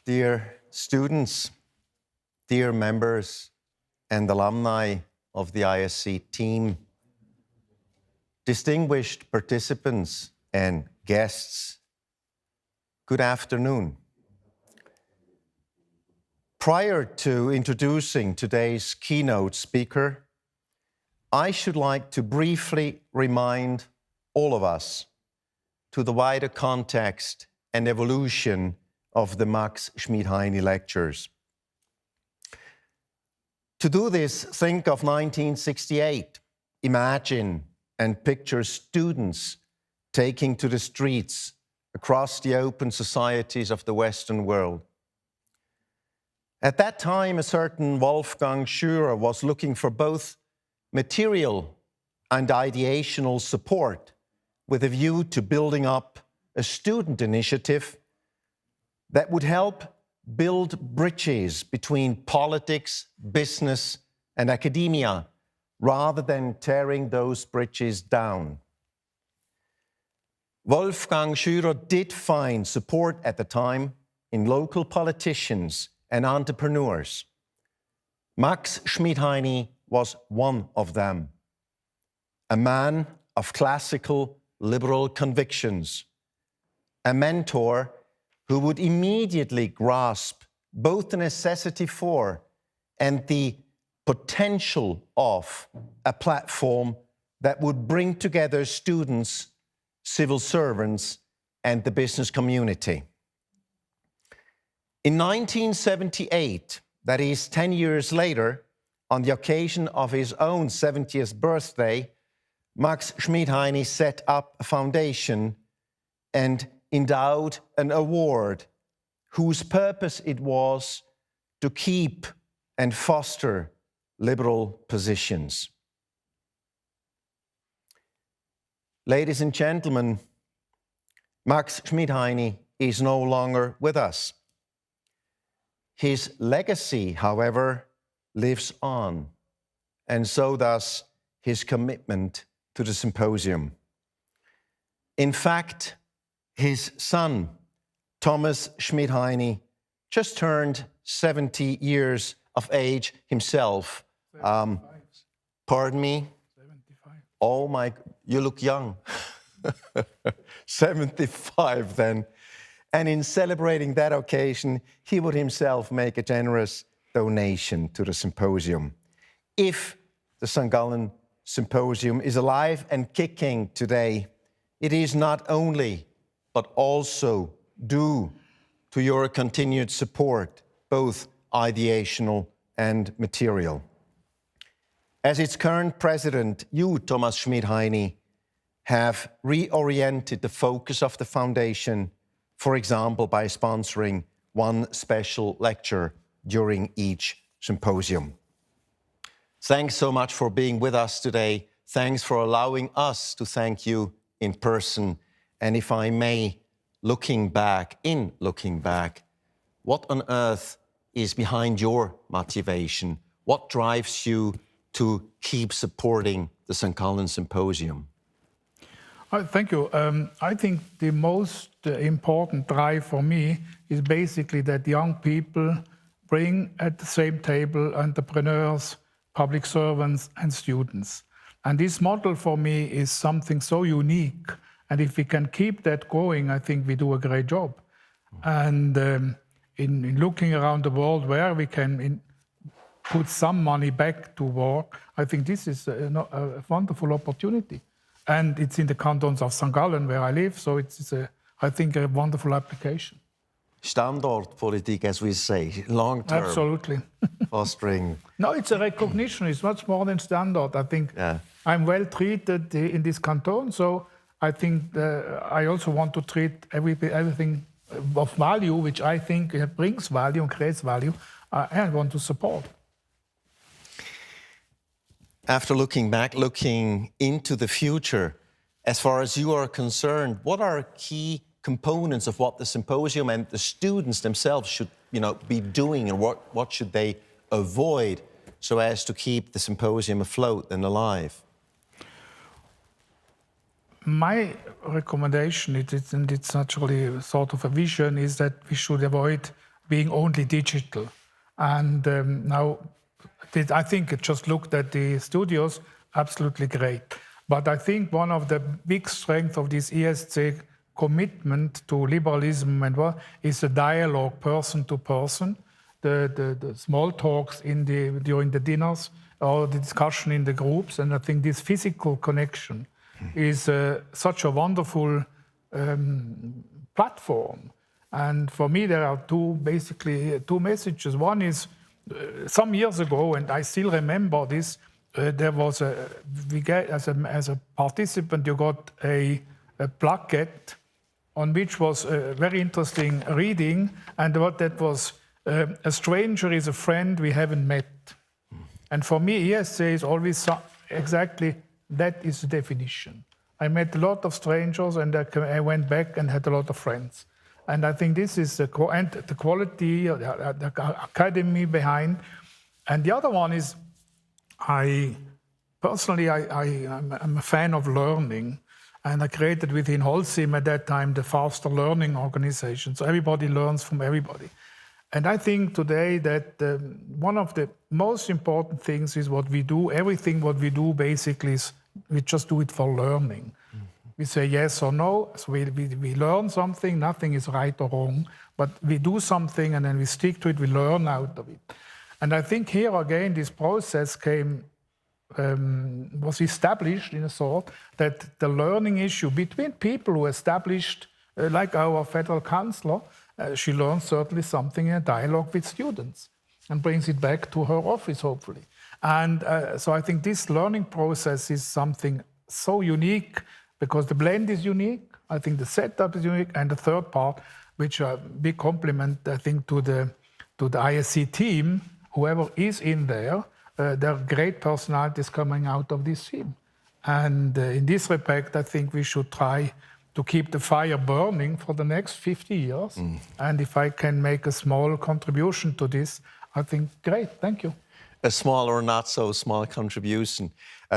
Dear students, dear members and alumni of the ISC team, distinguished participants and guests, good afternoon. Prior to introducing today's keynote speaker, I should like to briefly remind all of us to the wider context and evolution of the Max Schmidheiny Lectures. To do this, think of 1968. Imagine and picture students taking to the streets across the open societies of the Western world. At that time, a certain Wolfgang Schürer was looking for both material and ideational support with a view to building up a student initiative that would help build bridges between politics, business, and academia, rather than tearing those bridges down. Wolfgang Schürer did find support at the time in local politicians and entrepreneurs. Max Schmidheiny was one of them, a man of classical liberal convictions, a mentor who would immediately grasp both the necessity for and the potential of a platform that would bring together students, civil servants, and the business community. In 1978, that is 10 years later, on the occasion of his own 70th birthday, Max Schmidheiny set up a foundation and endowed an award whose purpose it was to keep and foster liberal positions. Ladies and gentlemen, Max Schmidheiny is no longer with us. His legacy, however, lives on, and so does his commitment to the Symposium. In fact, his son, Thomas Schmidheiny, just turned 70 years of age himself. 75. Pardon me? 75. Oh my, you look young. 75 then. And in celebrating that occasion, he would himself make a generous donation to the Symposium. If the St.Gallen Symposium is alive and kicking today, it is not only, but also due to your continued support, both ideational and material. As its current president, you, Thomas Schmidheiny, have reoriented the focus of the foundation, for example, by sponsoring one special lecture during each symposium. Thanks so much for being with us today. Thanks for allowing us to thank you in person. And if I may, looking back, what on earth is behind your motivation? What drives you to keep supporting the St.Gallen Symposium? Thank you. I think the most important drive for me is basically that young people bring at the same table entrepreneurs, public servants, and students. And this model for me is something so unique. And if we can keep that going, I think we do a great job. And in looking around the world where we can put some money back to work, I think this is a wonderful opportunity. And it's in the cantons of St.Gallen where I live, so it's I think, a wonderful application. Standortpolitik, as we say, long-term. Absolutely. Fostering. No, it's a recognition. It's much more than standard. I think I'm well treated in this canton, so I think I also want to treat everything of value, which I think brings value and creates value, and want to support. After looking back, looking into the future, as far as you are concerned, what are key components of what the symposium and the students themselves should, be doing, and what should they avoid so as to keep the symposium afloat and alive? my recommendation, it's naturally sort of a vision, is that we should avoid being only digital. And now, I think it just looked at the studios, absolutely great. But I think one of the big strengths of this ESC commitment to liberalism and what is the dialogue person to person, the small talks during the dinners or the discussion in the groups. And I think this physical connection is such a wonderful platform. And for me, there are basically two messages. One is some years ago, and I still remember this, there was as a participant, you got a plaquette on which was a very interesting reading, and what that was, a stranger is a friend we haven't met. And for me, ESC is always exactly that is the definition. I met a lot of strangers, and I went back and had a lot of friends. And I think this is the quality, the academy behind. And the other one is, I'm a fan of learning. And I created within Holcim at that time the faster learning organization. So everybody learns from everybody. And I think today that one of the most important things is what we do. Everything what we do basically is we just do it for learning. We say yes or no, so we learn something, nothing is right or wrong, but we do something and then we stick to it, we learn out of it. And I think here again, this process was established in a sort that the learning issue between people who established, like our federal chancellor, she learns certainly something in a dialogue with students and brings it back to her office, hopefully. And so I think this learning process is something so unique because the blend is unique, I think the setup is unique, and the third part, which a big compliment, I think, to the ISC team, whoever is in there, there are great personalities coming out of this team. And in this respect, I think we should try to keep the fire burning for the next 50 years. And if I can make a small contribution to this, I think, great, thank you. A small or not so small contribution.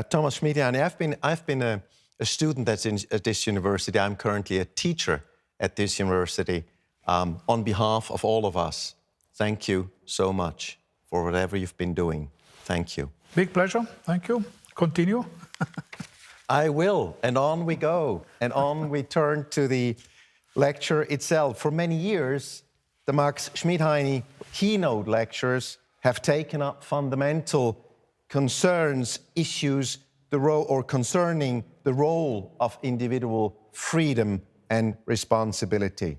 Thomas Schmidheiny, I've been a student at this university. I'm currently a teacher at this university. On behalf of all of us, thank you so much for whatever you've been doing. Thank you. Big pleasure. Thank you. Continue. I will. And on we go. And on we turn to the lecture itself. For many years, the Max Schmidheiny keynote lectures have taken up fundamental concerns, issues, concerning the role of individual freedom and responsibility.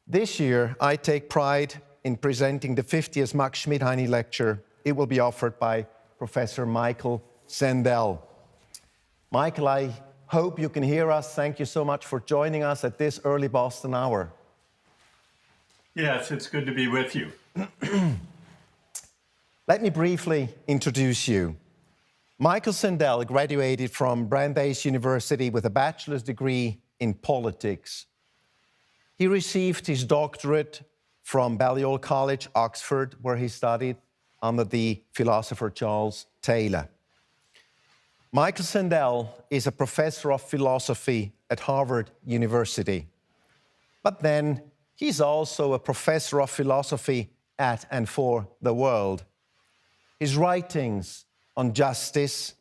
This year, I take pride in presenting the 50th Max Schmidheiny Lecture. It will be offered by Professor Michael Sandell. Michael, I hope you can hear us. Thank you so much for joining us at this early Boston hour. Yes, it's good to be with you. Let me briefly introduce you. Michael Sandell graduated from Brandeis University with a bachelor's degree in politics. He received his doctorate from Balliol College, Oxford, where he studied under the philosopher Charles Taylor. Michael Sandell is a professor of philosophy at Harvard University. But then he's also a professor of philosophy at and for the world. His writings on justice,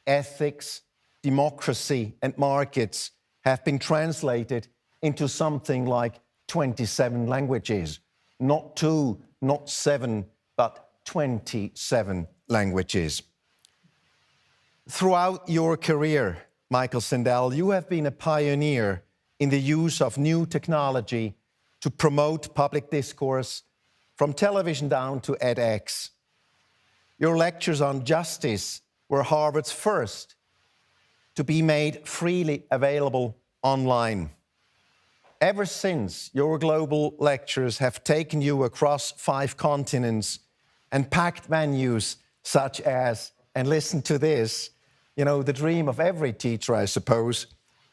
ethics, democracy, and markets have been translated into something like 27 languages. Not 2, not 7, but 27 languages. Throughout your career, Michael Sandell, you have been a pioneer in the use of new technology to promote public discourse, from television down to edX. Your lectures on justice were Harvard's first to be made freely available online. Ever since, your global lectures have taken you across 5 continents and packed venues such as, and listen to this, you know, the dream of every teacher, I suppose,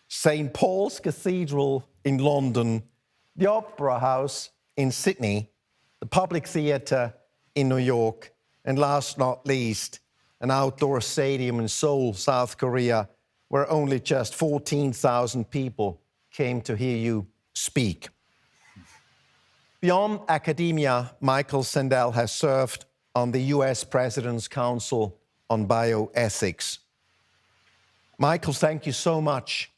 St. Paul's Cathedral in London, the Opera House in Sydney, the Public Theatre in New York, and last not least, an outdoor stadium in Seoul, South Korea, where only just 14,000 people came to hear you speak. Beyond academia, Michael Sandell has served on the US President's Council on Bioethics. Michael, thank you so much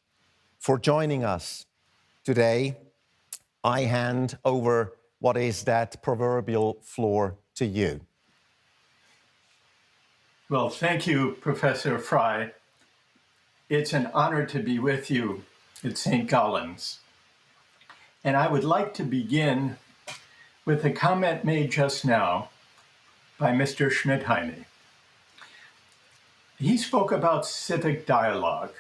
for joining us today. I hand over what is that proverbial floor to you. Well, thank you, Professor Frei. It's an honor to be with you at St. Gallen's. And I would like to begin with a comment made just now by Mr. Schmidheiny. He spoke about civic dialogue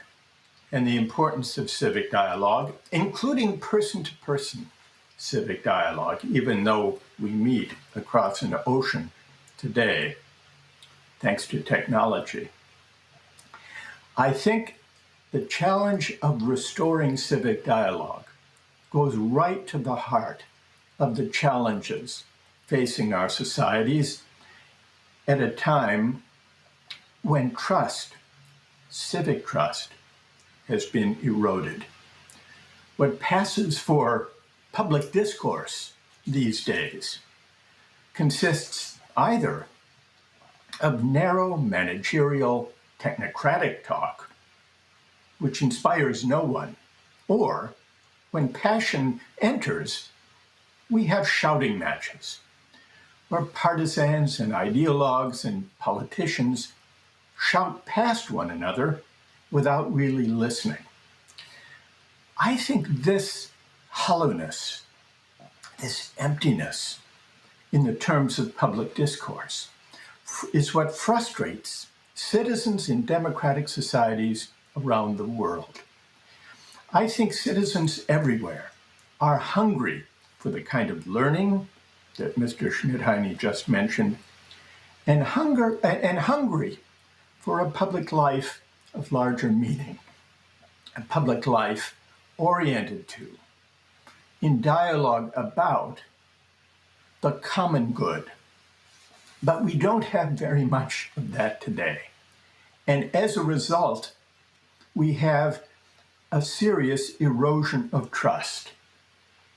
and the importance of civic dialogue, including person-to-person civic dialogue, even though we meet across an ocean today, thanks to technology. I think the challenge of restoring civic dialogue goes right to the heart of the challenges facing our societies at a time when trust, civic trust, has been eroded. What passes for public discourse these days consists either of narrow managerial technocratic talk, which inspires no one, or when passion enters, we have shouting matches, where partisans and ideologues and politicians shout past one another without really listening. I think this hollowness, this emptiness in the terms of public discourse is what frustrates citizens in democratic societies around the world. I think citizens everywhere are hungry for the kind of learning that Mr. Schmidheiny just mentioned, and hungry for a public life of larger meaning, a public life oriented to, in dialogue about, the common good. But we don't have very much of that today. And as a result, we have a serious erosion of trust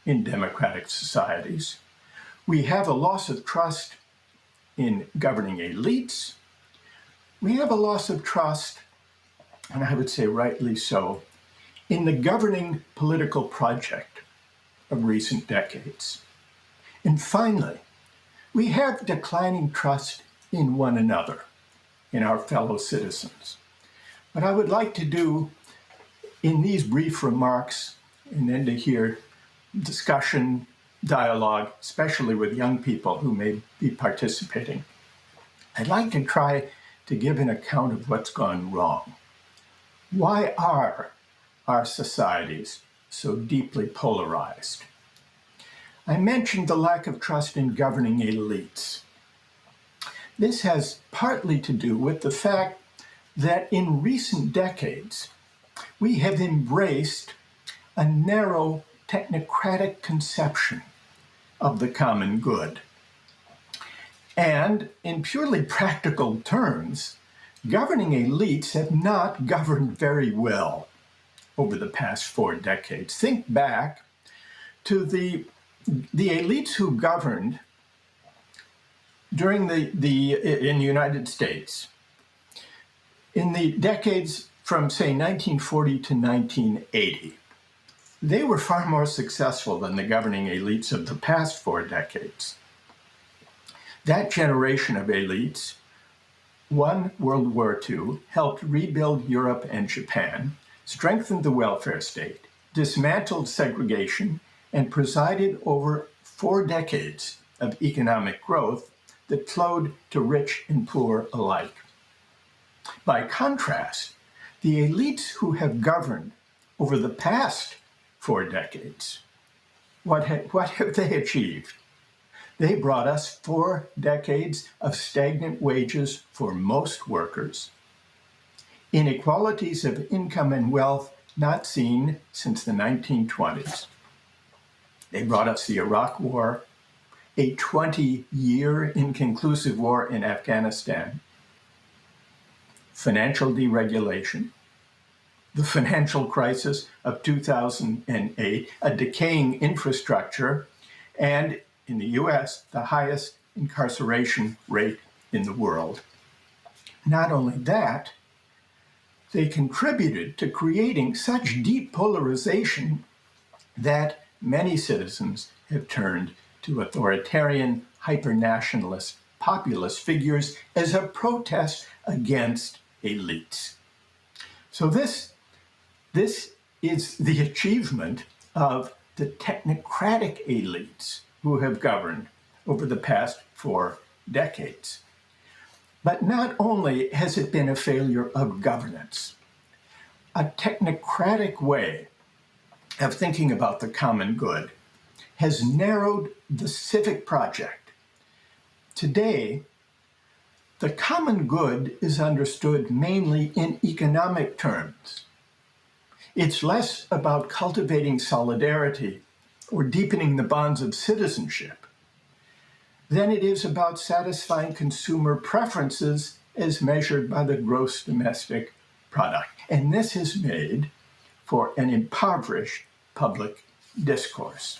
in democratic societies. We have a loss of trust in governing elites. We have a loss of trust, and I would say rightly so, in the governing political project of recent decades. And finally, we have declining trust in one another, in our fellow citizens. What I would like to do in these brief remarks, and then to hear discussion, dialogue, especially with young people who may be participating, I'd like to try to give an account of what's gone wrong. Why are our societies so deeply polarized? I mentioned the lack of trust in governing elites. This has partly to do with the fact that in recent decades, we have embraced a narrow technocratic conception of the common good. And in purely practical terms, governing elites have not governed very well over the past 4 decades. Think back to the elites who governed during in the United States in the decades from, say, 1940 to 1980. They were far more successful than the governing elites of the past 4 decades. That generation of elites won World War II, helped rebuild Europe and Japan, strengthened the welfare state, dismantled segregation, and presided over 4 decades of economic growth that flowed to rich and poor alike. By contrast, the elites who have governed over the past 4 decades, what have they achieved? They brought us 4 decades of stagnant wages for most workers, inequalities of income and wealth not seen since the 1920s. They brought us the Iraq War, a 20-year inconclusive war in Afghanistan, financial deregulation, the financial crisis of 2008, a decaying infrastructure, and in the US, the highest incarceration rate in the world. Not only that, they contributed to creating such deep polarization that many citizens have turned to authoritarian, hyper-nationalist, populist figures as a protest against elites. So this is the achievement of the technocratic elites who have governed over the past 4 decades. But not only has it been a failure of governance, a technocratic way of thinking about the common good has narrowed the civic project. Today, the common good is understood mainly in economic terms. It's less about cultivating solidarity or deepening the bonds of citizenship than it is about satisfying consumer preferences as measured by the gross domestic product. And this has made for an impoverished public discourse.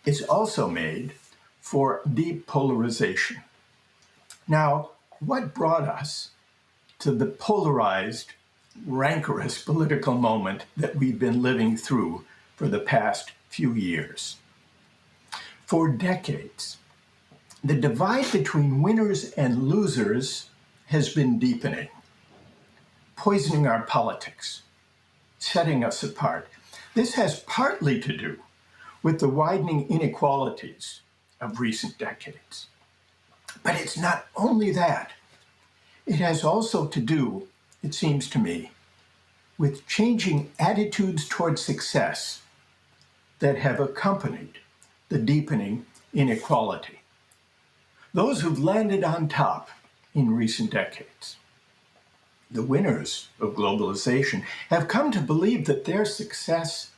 It's also made for deep polarization. Now, what brought us to the polarized, rancorous political moment that we've been living through for the past few years? For decades, the divide between winners and losers has been deepening, poisoning our politics, setting us apart. This has partly to do with the widening inequalities of recent decades. But it's not only that. It has also to do, it seems to me, with changing attitudes towards success that have accompanied the deepening inequality. Those who've landed on top in recent decades, the winners of globalization, have come to believe that their success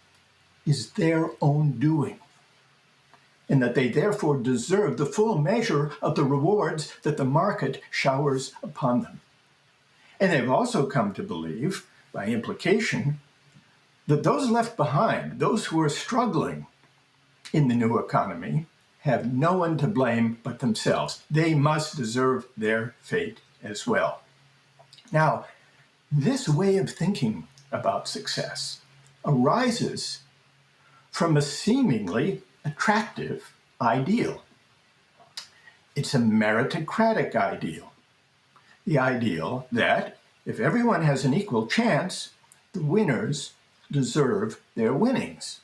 is their own doing, and that they therefore deserve the full measure of the rewards that the market showers upon them. And they've also come to believe, by implication, that those left behind, those who are struggling in the new economy, have no one to blame but themselves. They must deserve their fate as well. Now, this way of thinking about success arises from a seemingly attractive ideal. It's a meritocratic ideal. The ideal that if everyone has an equal chance, the winners deserve their winnings.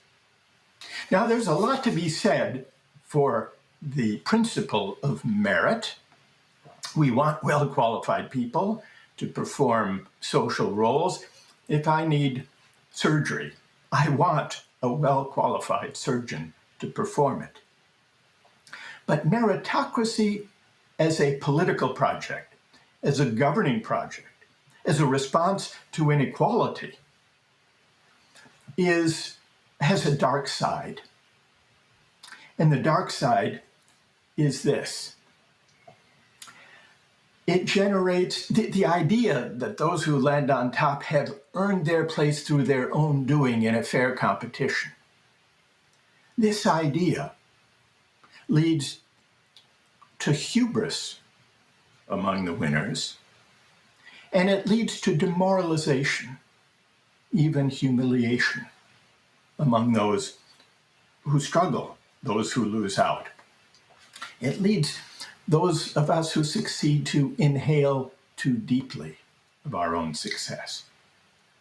Now, there's a lot to be said for the principle of merit. We want well-qualified people to perform social roles. If I need surgery, I want a well-qualified surgeon to perform it. But meritocracy as a political project, as a governing project, as a response to inequality, has a dark side. And the dark side is this. It generates the idea that those who land on top have earned their place through their own doing in a fair competition. This idea leads to hubris among the winners, and it leads to demoralization, even humiliation, among those who struggle, those who lose out. It leads those of us who succeed to inhale too deeply of our own success,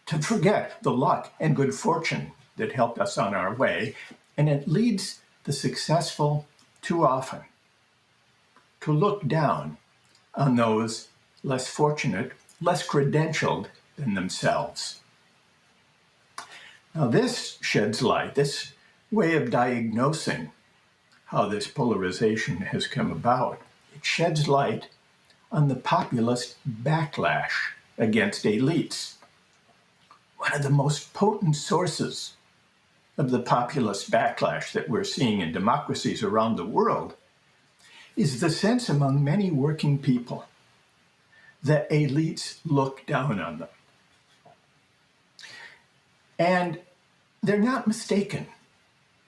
to forget the luck and good fortune that helped us on our way, and it leads the successful too often to look down on those less fortunate, less credentialed than themselves. Now this sheds light, this way of diagnosing how this polarization has come about, it sheds light on the populist backlash against elites. One of the most potent sources of the populist backlash that we're seeing in democracies around the world is the sense among many working people that elites look down on them. And they're not mistaken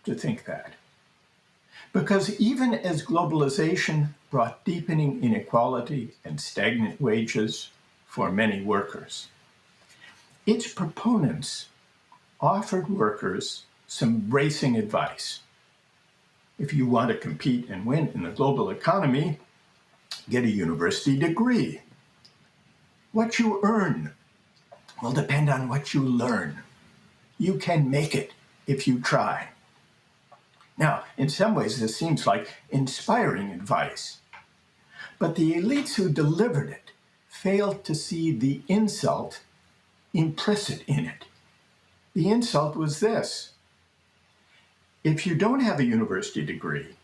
to think that. Because even as globalization brought deepening inequality and stagnant wages for many workers, its proponents offered workers some bracing advice. If you want to compete and win in the global economy, get a university degree. What you earn will depend on what you learn. You can make it if you try. Now, in some ways, this seems like inspiring advice, but the elites who delivered it failed to see the insult implicit in it. The insult was this: if you don't have a university degree,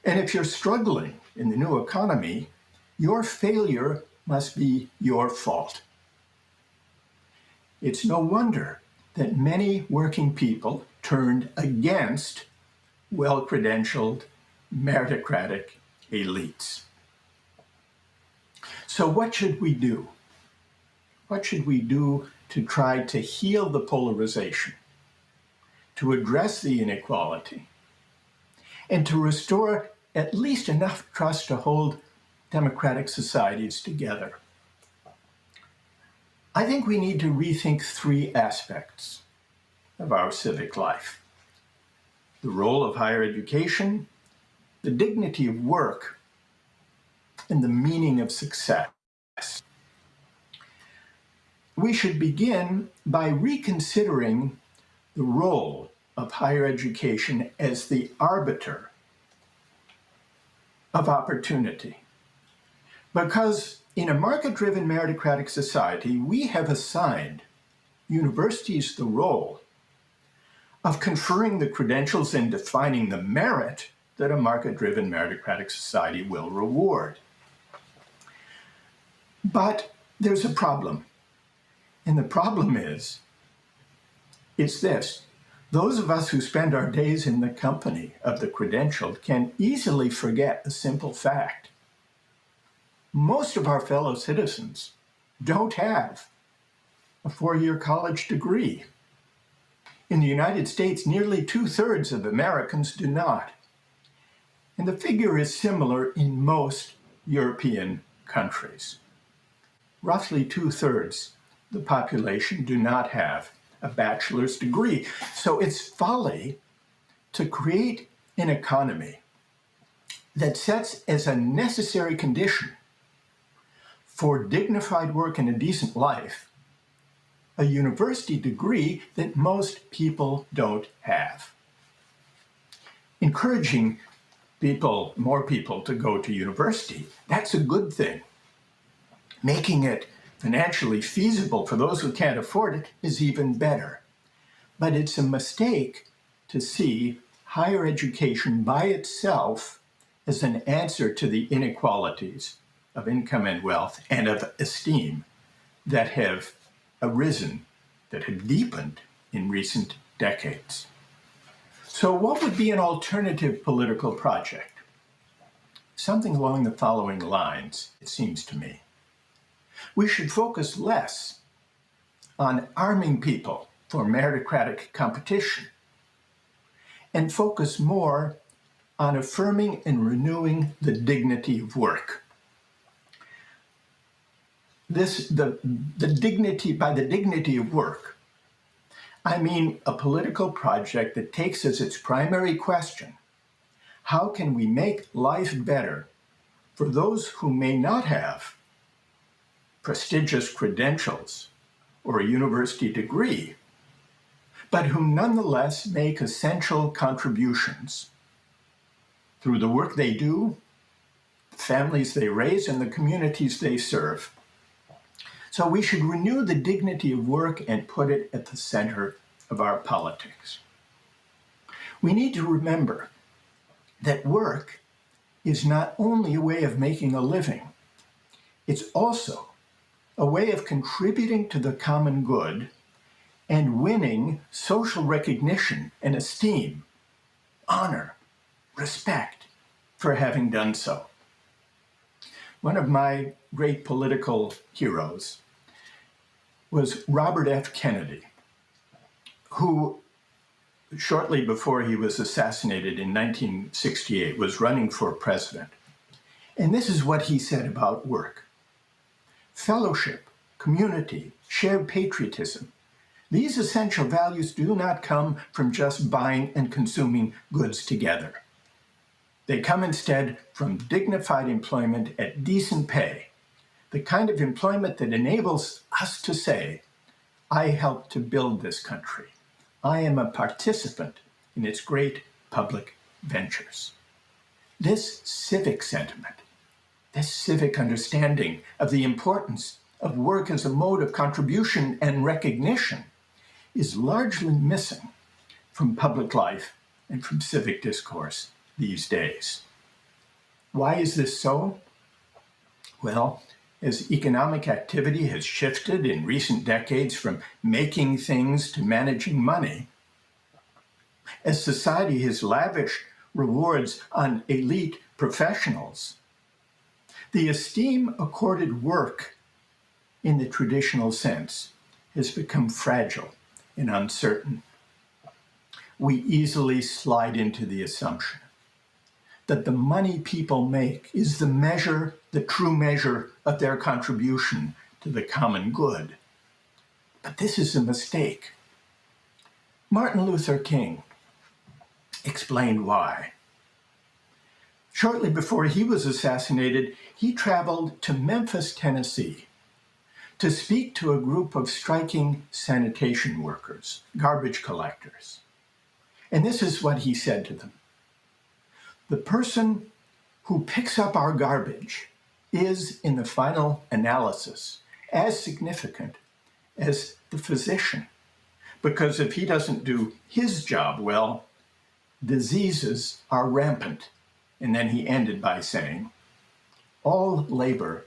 and if you're struggling in the new economy, your failure must be your fault. It's no wonder that many working people turned against well-credentialed, meritocratic elites. So what should we do? What should we do to try to heal the polarization, to address the inequality, and to restore at least enough trust to hold democratic societies together? I think we need to rethink three aspects of our civic life: the role of higher education, the dignity of work, and the meaning of success. We should begin by reconsidering the role of higher education as the arbiter of opportunity. Because in a market-driven meritocratic society, we have assigned universities the role of conferring the credentials and defining the merit that a market-driven meritocratic society will reward. But there's a problem. And the problem is this: those of us who spend our days in the company of the credentialed can easily forget a simple fact. Most of our fellow citizens don't have a four-year college degree. In the United States, nearly 2/3 of Americans do not. And the figure is similar in most European countries. Roughly 2/3 the population do not have a bachelor's degree. So it's folly to create an economy that sets as a necessary condition for dignified work and a decent life a university degree that most people don't have. Encouraging more people to go to university, that's a good thing. Making it financially feasible for those who can't afford it is even better. But it's a mistake to see higher education by itself as an answer to the inequalities of income and wealth and of esteem that have arisen, that have deepened in recent decades. So what would be an alternative political project? Something along the following lines, it seems to me. We should focus less on arming people for meritocratic competition and focus more on affirming and renewing the dignity of work. By the dignity of work, I mean a political project that takes as its primary question, how can we make life better for those who may not have prestigious credentials or a university degree, but who nonetheless make essential contributions through the work they do, the families they raise, and the communities they serve. So we should renew the dignity of work and put it at the center of our politics. We need to remember that work is not only a way of making a living, it's also a way of contributing to the common good and winning social recognition and esteem, honor, respect for having done so. One of my great political heroes was Robert F. Kennedy. who shortly before he was assassinated in 1968 was running for president. And this is what he said about work. Fellowship, community, shared patriotism. These essential values do not come from just buying and consuming goods together. They come instead from dignified employment at decent pay, the kind of employment that enables us to say, I helped to build this country. I am a participant in its great public ventures. This civic sentiment, this civic understanding of the importance of work as a mode of contribution and recognition is largely missing from public life and from civic discourse these days. Why is this so? Well, as economic activity has shifted in recent decades from making things to managing money, as society has lavished rewards on elite professionals, the esteem accorded work in the traditional sense has become fragile and uncertain. We easily slide into the assumption that the money people make is the true measure of their contribution to the common good. But this is a mistake. Martin Luther King explained why. Shortly before he was assassinated, he traveled to Memphis, Tennessee, to speak to a group of striking sanitation workers, garbage collectors. And this is what he said to them. The person who picks up our garbage is, in the final analysis, as significant as the physician. Because if he doesn't do his job well, diseases are rampant. And then he ended by saying, all labor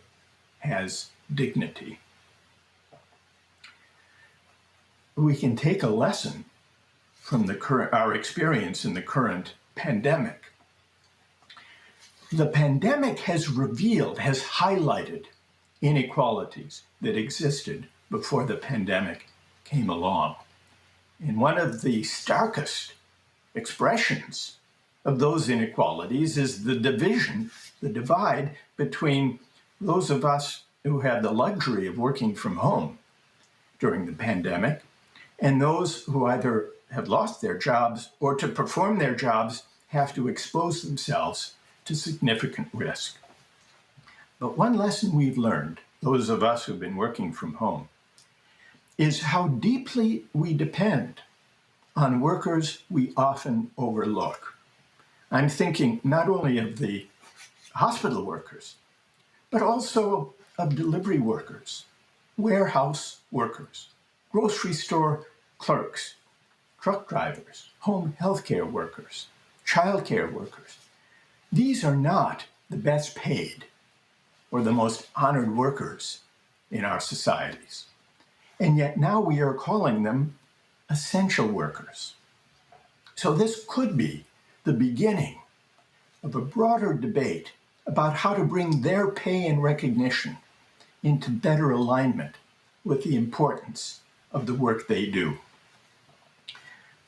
has dignity. We can take a lesson from our experience in the current pandemic. The pandemic has highlighted inequalities that existed before the pandemic came along. And one of the starkest expressions of those inequalities is the divide between those of us who had the luxury of working from home during the pandemic and those who either have lost their jobs or to perform their jobs have to expose themselves to significant risk. But one lesson we've learned, those of us who've been working from home, is how deeply we depend on workers we often overlook. I'm thinking not only of the hospital workers, but also of delivery workers, warehouse workers, grocery store clerks, truck drivers, home healthcare workers, childcare workers. These are not the best paid or the most honored workers in our societies. And yet now we are calling them essential workers. So this could be the beginning of a broader debate about how to bring their pay and recognition into better alignment with the importance of the work they do.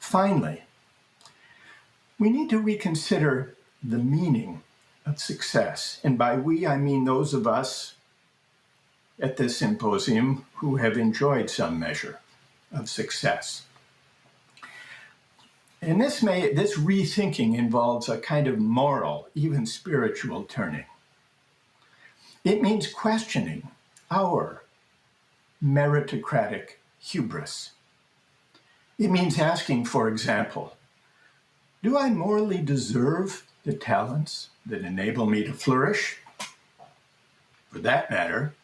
Finally, we need to reconsider the meaning of success. And by we, I mean those of us at this symposium who have enjoyed some measure of success. And this rethinking involves a kind of moral, even spiritual turning. It means questioning our meritocratic hubris. It means asking, for example, do I morally deserve the talents that enable me to flourish? For that matter,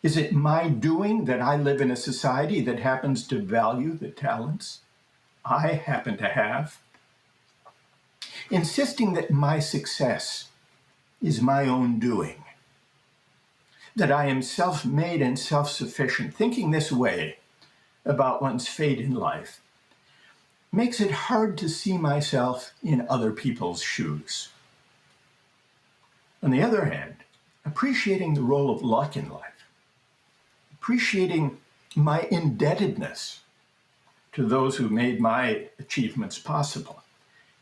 is it my doing that I live in a society that happens to value the talents I happen to have? Insisting that my success is my own doing, that I am self-made and self-sufficient, thinking this way about one's fate in life, makes it hard to see myself in other people's shoes. On the other hand, appreciating the role of luck in life, appreciating my indebtedness to those who made my achievements possible,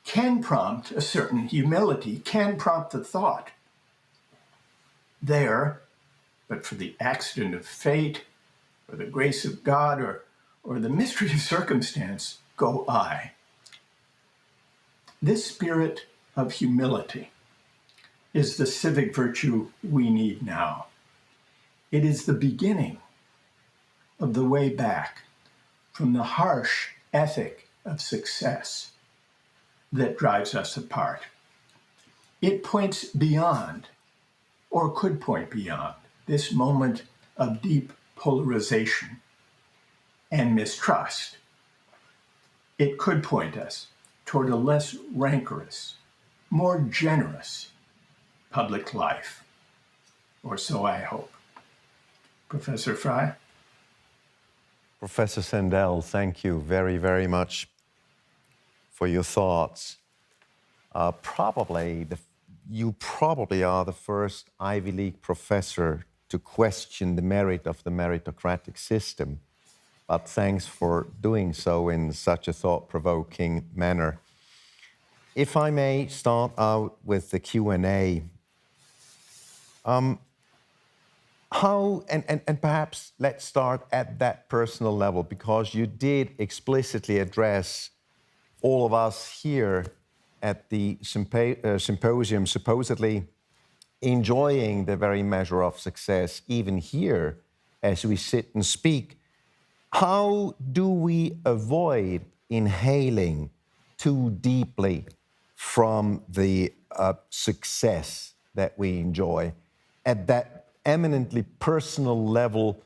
can prompt a certain humility, can prompt the thought, there, but for the accident of fate, or the grace of God, or the mystery of circumstance, go I. This spirit of humility is the civic virtue we need now. It is the beginning of the way back from the harsh ethic of success that drives us apart. It points beyond, or could point beyond, this moment of deep polarization and mistrust. It could point us toward a less rancorous, more generous public life, or so I hope. Professor Frei? Professor Sandell, thank you very, very much for your thoughts. You probably are the first Ivy League professor to question the merit of the meritocratic system, but thanks for doing so in such a thought-provoking manner. If I may start out with the Q&A, and perhaps let's start at that personal level, because you did explicitly address all of us here at the symposium supposedly enjoying the very measure of success, even here as we sit and speak. How do we avoid inhaling too deeply from the success that we enjoy at that eminently personal level?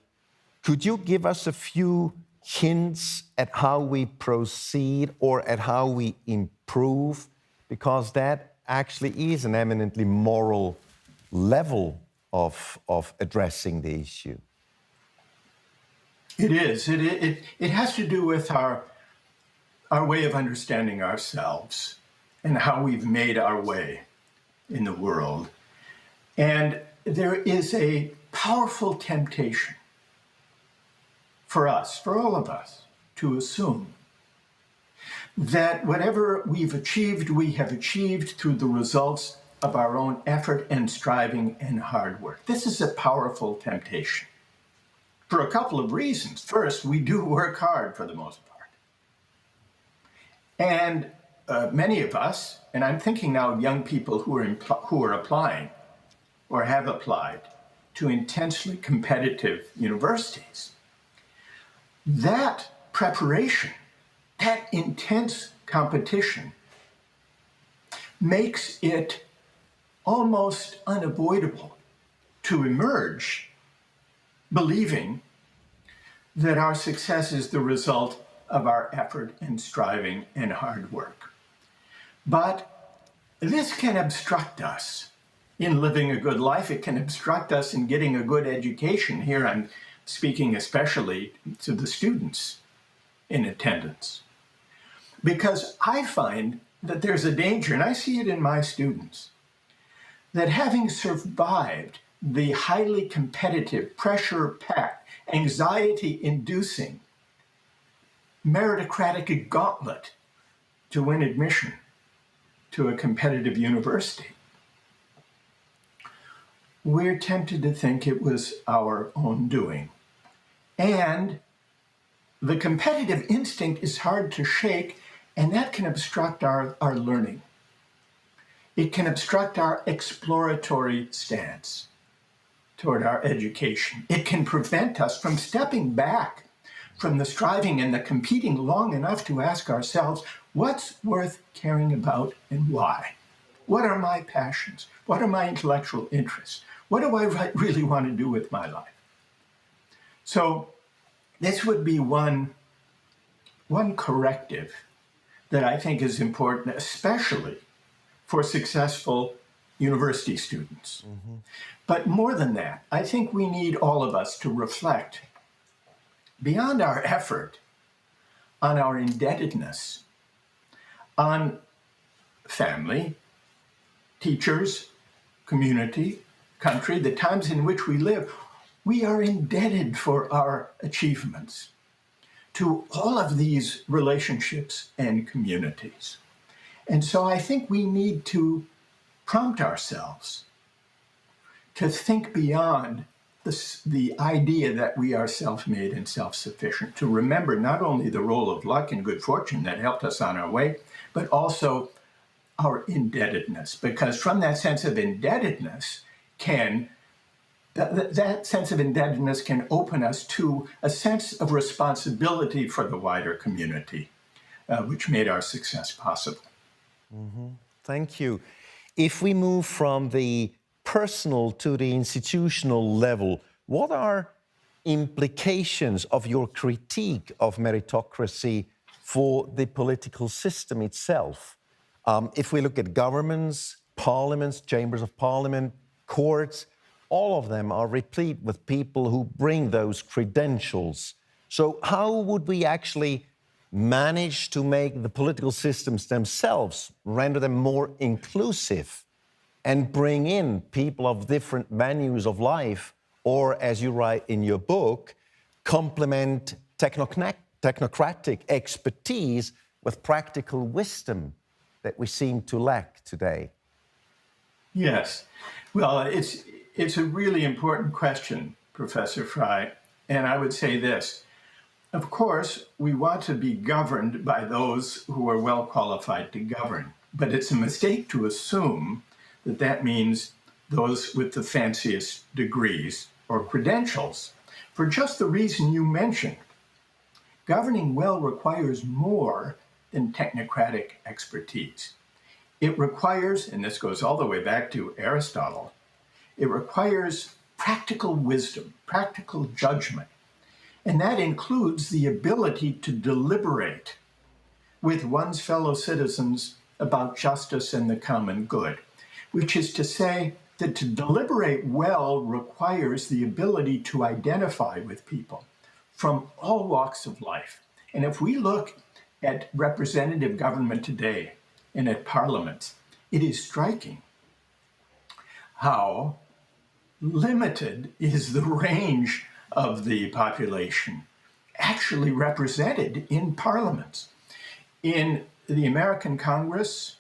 Could you give us a few hints at how we proceed or at how we improve? Because that actually is an eminently moral level of addressing the issue. It is. It has to do with our way of understanding ourselves and how we've made our way in the world. And there is a powerful temptation for us, for all of us, to assume that whatever we've achieved, we have achieved through the results of our own effort and striving and hard work. This is a powerful temptation for a couple of reasons. First, we do work hard for the most part. And many of us, and I'm thinking now of young people who are applying or have applied to intensely competitive universities, that preparation, that intense competition makes it almost unavoidable to emerge believing that our success is the result of our effort and striving and hard work. But this can obstruct us in living a good life. It can obstruct us in getting a good education. Here I'm speaking especially to the students in attendance, because I find that there's a danger, and I see it in my students, that having survived the highly competitive, pressure-packed, anxiety-inducing, meritocratic gauntlet to win admission to a competitive university, we're tempted to think it was our own doing. And the competitive instinct is hard to shake, and that can obstruct our learning. It can obstruct our exploratory stance toward our education. It can prevent us from stepping back from the striving and the competing long enough to ask ourselves, what's worth caring about and why? What are my passions? What are my intellectual interests? What do I really want to do with my life? So this would be one corrective that I think is important, especially for successful university students. Mm-hmm. But more than that, I think we need all of us to reflect beyond our effort on our indebtedness, on family, teachers, community, country, the times in which we live. We are indebted for our achievements to all of these relationships and communities. And so I think we need to prompt ourselves to think beyond the idea that we are self-made and self-sufficient, to remember not only the role of luck and good fortune that helped us on our way, but also our indebtedness. Because from that sense of indebtedness that sense of indebtedness can open us to a sense of responsibility for the wider community, which made our success possible. Thank you. If we move from the personal to the institutional level, what are implications of your critique of meritocracy for the political system itself? If we look at governments, parliaments, chambers of parliament, courts, all of them are replete with people who bring those credentials. So how would we actually manage to make the political systems themselves, render them more inclusive, and bring in people of different venues of life, or, as you write in your book, complement technocratic expertise with practical wisdom that we seem to lack today? Yes. Well, it's a really important question, Professor Frei. And I would say this. Of course, we want to be governed by those who are well qualified to govern. But it's a mistake to assume that that means those with the fanciest degrees or credentials, for just the reason you mentioned. Governing well requires more than technocratic expertise. It requires, and this goes all the way back to Aristotle, it requires practical wisdom, practical judgment. And that includes the ability to deliberate with one's fellow citizens about justice and the common good, which is to say that to deliberate well requires the ability to identify with people from all walks of life. And if we look at representative government today and at parliaments, it is striking how limited is the range of the population actually represented in parliaments. In the American Congress,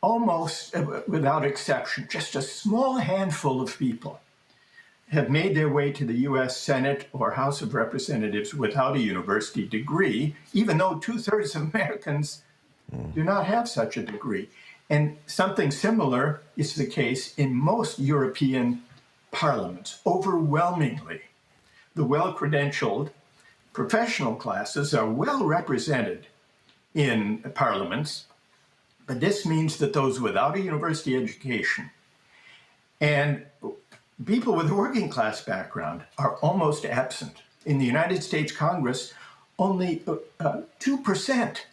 almost without exception, just a small handful of people have made their way to the US Senate or House of Representatives without a university degree, even though 2/3 of Americans do not have such a degree. And something similar is the case in most European parliaments. Overwhelmingly, the well-credentialed professional classes are well represented in parliaments, but this means that those without a university education and people with a working class background are almost absent. In the United States Congress, only 2%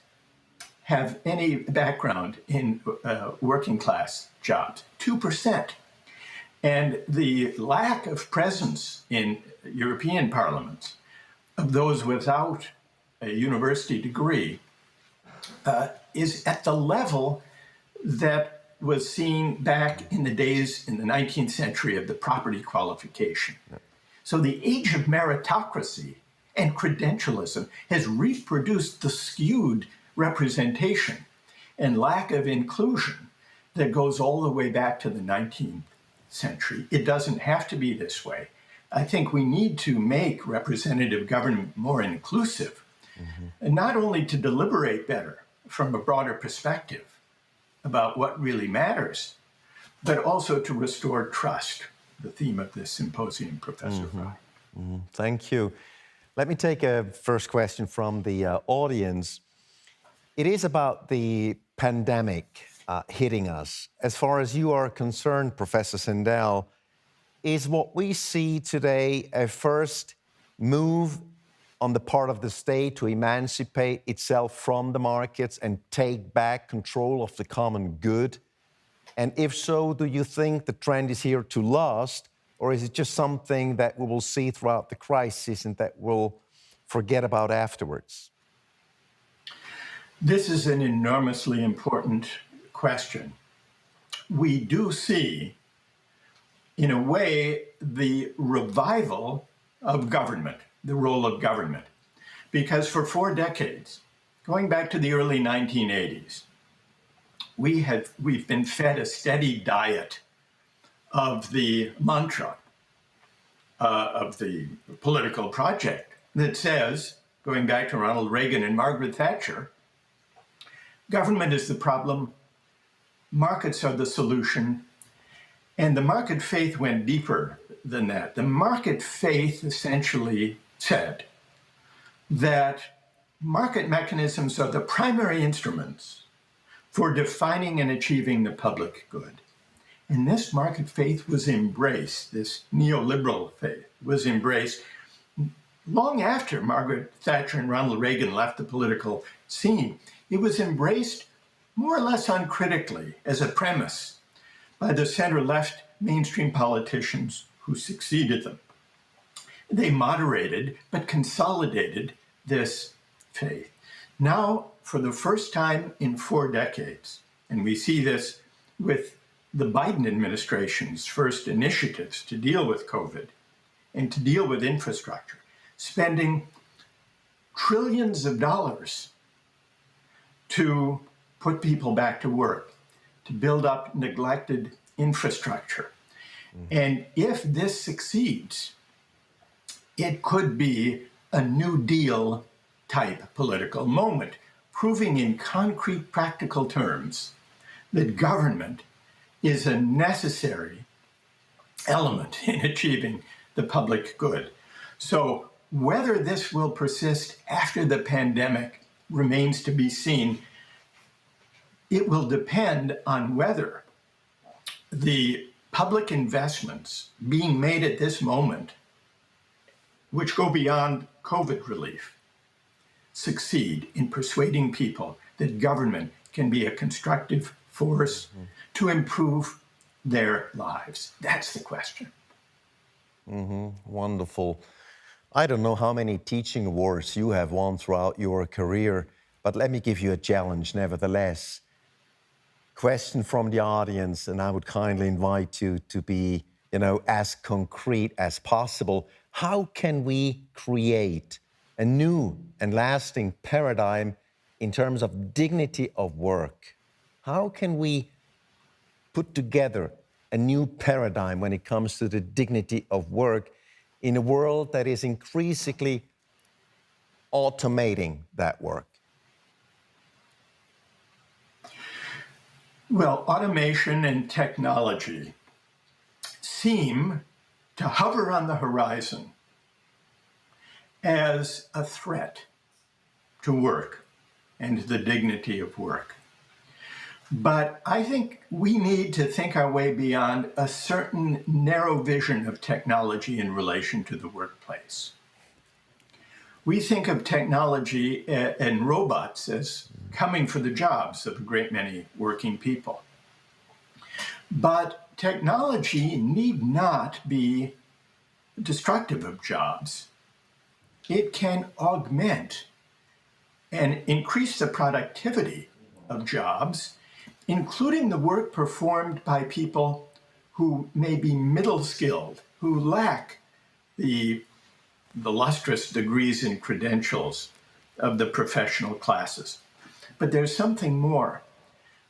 have any background in working class jobs, 2%. And the lack of presence in European parliaments of those without a university degree is at the level that was seen back in the days in the 19th century of the property qualification. So the age of meritocracy and credentialism has reproduced the skewed representation and lack of inclusion that goes all the way back to the 19th century. It doesn't have to be this way. I think we need to make representative government more inclusive, and not only to deliberate better from a broader perspective about what really matters, but also to restore trust, the theme of this symposium, Professor Frei. Thank you. Let me take a first question from the audience. It is about the pandemic hitting us. As far as you are concerned, Professor Sandell, is what we see today a first move on the part of the state to emancipate itself from the markets and take back control of the common good? And if so, do you think the trend is here to last, or is it just something that we will see throughout the crisis and that we'll forget about afterwards? This is an enormously important question. We do see, in a way, the revival of government, the role of government. Because for 4 decades, going back to the early 1980s, we've been fed a steady diet of the mantra of the political project that says, going back to Ronald Reagan and Margaret Thatcher, government is the problem, markets are the solution, and the market faith went deeper than that. The market faith essentially said that market mechanisms are the primary instruments for defining and achieving the public good. And this market faith was embraced, this neoliberal faith was embraced long after Margaret Thatcher and Ronald Reagan left the political scene. It was embraced more or less uncritically as a premise by the center-left mainstream politicians who succeeded them. They moderated but consolidated this faith. Now, for the first time in 4 decades, and we see this with the Biden administration's first initiatives to deal with COVID and to deal with infrastructure, spending trillions of dollars to put people back to work, to build up neglected infrastructure. And if this succeeds, it could be a New Deal type political moment, proving in concrete practical terms that government is a necessary element in achieving the public good. So whether this will persist after the pandemic remains to be seen. It will depend on whether the public investments being made at this moment, which go beyond COVID relief, succeed in persuading people that government can be a constructive force to improve their lives. That's the question. Wonderful. I don't know how many teaching awards you have won throughout your career, but let me give you a challenge nevertheless. Question from the audience, and I would kindly invite you to be, as concrete as possible. How can we create a new and lasting paradigm in terms of dignity of work? How can we put together a new paradigm when it comes to the dignity of work in a world that is increasingly automating that work? Well, automation and technology seem to hover on the horizon as a threat to work and the dignity of work. But I think we need to think our way beyond a certain narrow vision of technology in relation to the workplace. We think of technology and robots as coming for the jobs of a great many working people. But technology need not be destructive of jobs. It can augment and increase the productivity of jobs, including the work performed by people who may be middle skilled, who lack the lustrous degrees and credentials of the professional classes. But there's something more.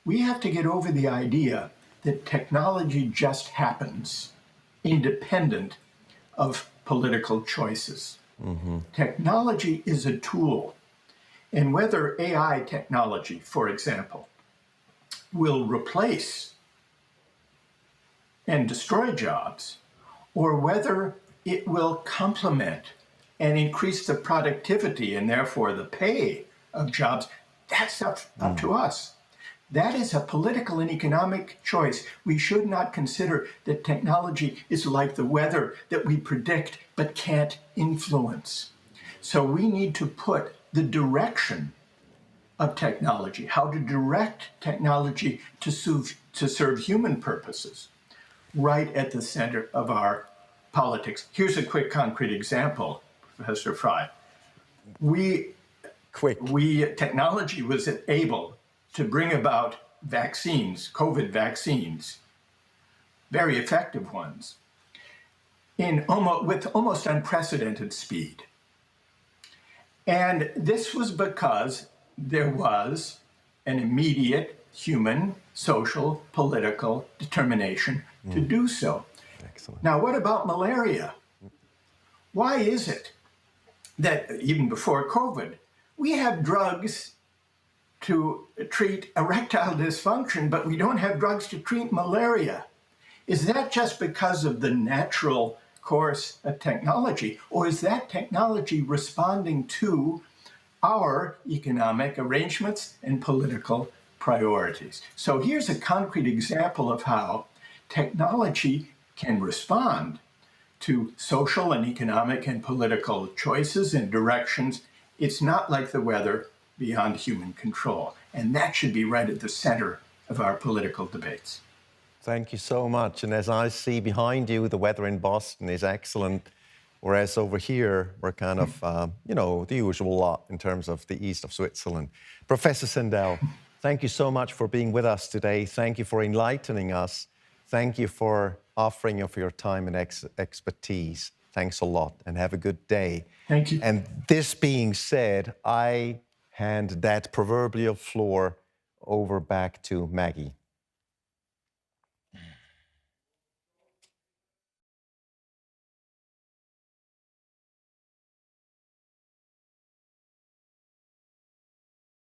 We have to get over the idea that technology just happens independent of political choices. Technology is a tool. And whether AI technology, for example, will replace and destroy jobs, or whether it will complement and increase the productivity and therefore the pay of jobs, that's up to us. That is a political and economic choice. We should not consider that technology is like the weather that we predict but can't influence. So we need to put the direction of technology, how to direct technology to serve human purposes, right at the center of our politics. Here's a quick concrete example, Professor Frei. Technology was able to bring about vaccines, COVID vaccines, very effective ones, with almost unprecedented speed. And this was because there was an immediate human, social, political determination to do so. Excellent. Now, what about malaria? Why is it that even before COVID, we have drugs to treat erectile dysfunction, but we don't have drugs to treat malaria? Is that just because of the natural course of technology, or is that technology responding to our economic arrangements and political priorities? So here's a concrete example of how technology can respond to social and economic and political choices and directions. It's not like the weather beyond human control. And that should be right at the center of our political debates. Thank you so much. And as I see behind you, the weather in Boston is excellent, whereas over here, we're kind of, the usual lot in terms of the east of Switzerland. Professor Sandell, thank you so much for being with us today. Thank you for enlightening us. Thank you for offering of your time and expertise. Thanks a lot, and have a good day. Thank you. And this being said, I hand that proverbial floor over back to Maggie.